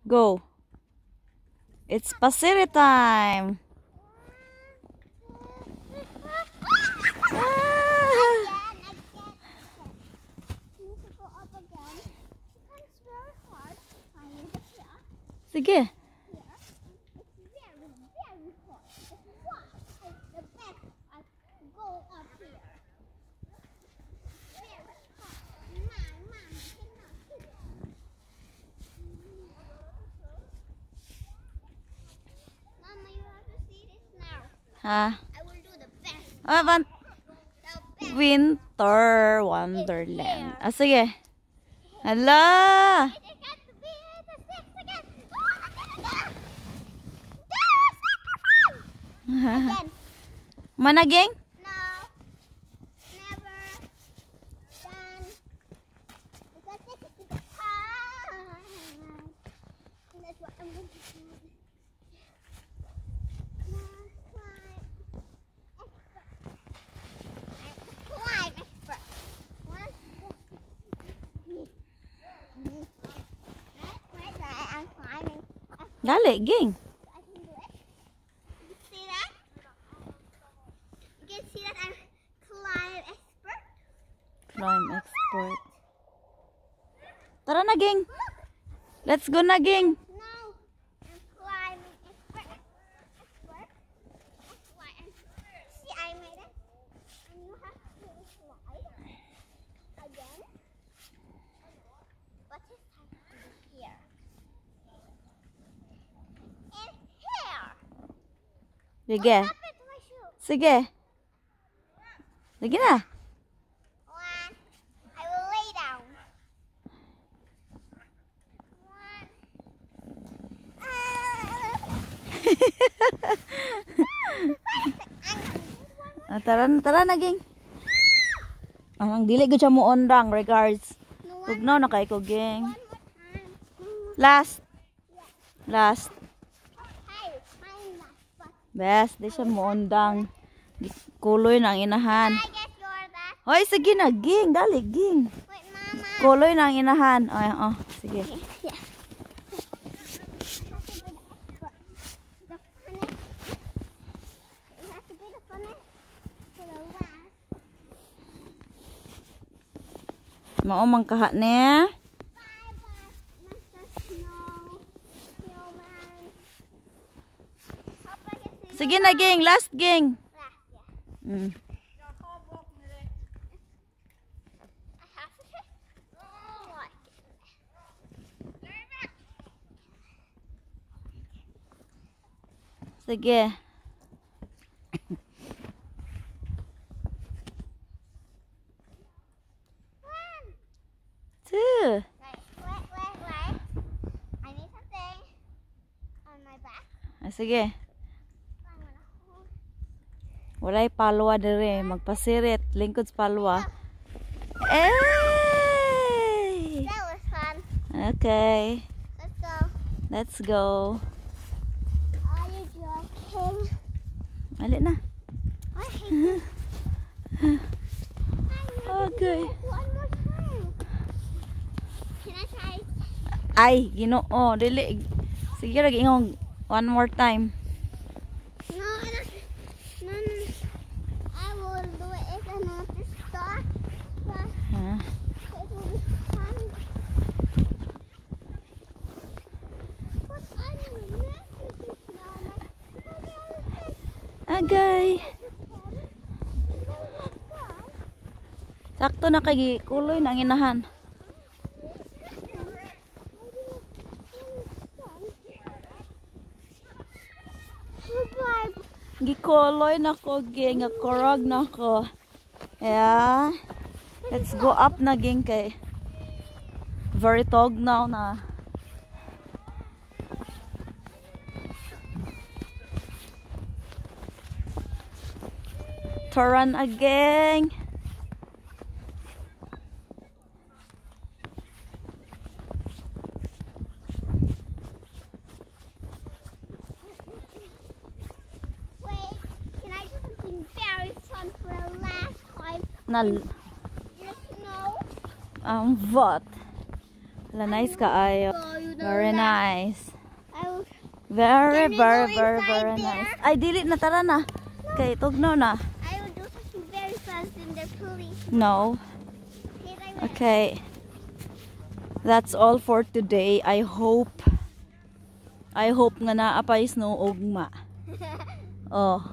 Go. It's pasirit time. Sige. Ha? I will do the best. Winter Wonderland. Ah, sige. Hala! Again. Managing? No. Never. Done. Because this is the time. And that's what I'm going to do. Climb expert. I'm climbing. Dali, ging. I can do it. You see that? You can see that I'm climb expert. Climb expert. Tara na, ging. Let's go na, ging. No, I'm climbing expert. Expert. That's why I'm. See, I made it. And you have to slide again. But this time to be here. And here. Sige. What happened to my shoe? Sige. Sige na. One. I will lay down. One. Tara na, ging. Ang dili ko siya mo onrang. Regards. No, Tugnaw na kay ko, ging. one more time. Last. Last. Hey, I'm last. But Best. Di siya mo ondang. Kuloy na ang inahan. I guess you're that. Hoy, sige na, ging. Dali, ging. Wait, Mama. Kuloy na ang inahan. Ay, oh, sige. Yeah. It has to be the funnest for the last. Maumang kaha ne. Bye bye, Mr. Snowman. Hope I can see Sige na, ging. Last, ging. last. Yeah. Mm. I have to check. Like Sige. one. Two. Wait. I need something on my back. Ah, sige. I'm gonna hold. Walay palwa dire. Magpasirit. Lingkod sa palwa. Hey! That was fun. Okay. Let's go. Let's go. Are you joking? Balik na. I hate this. Okay. One more time. Can I try? Ay, Ginoo. Dili. Sige lagi ingong one more time. No. I will do it if I want to start. But Ha? it will be fun. But I don't know this now. Agay. Sakto na kay kuloy na ang inahan. Bye. Gikuloy na ko, ging. Korog na ko. Yeah. Let's go up na, ging, kay very tognaw na. Turn again. Wait, can I do something very fun for the last time? Na, You know? what? La nice kaayo. Very nice. I will, Very, Can we very, go very, inside very there? nice. Ay, dili na, tara na. Okay, tugnaw na. I will do something very fast in the police. No. Yes, I will. Okay. That's all for today. I hope nga naapay snow ugma. Oh.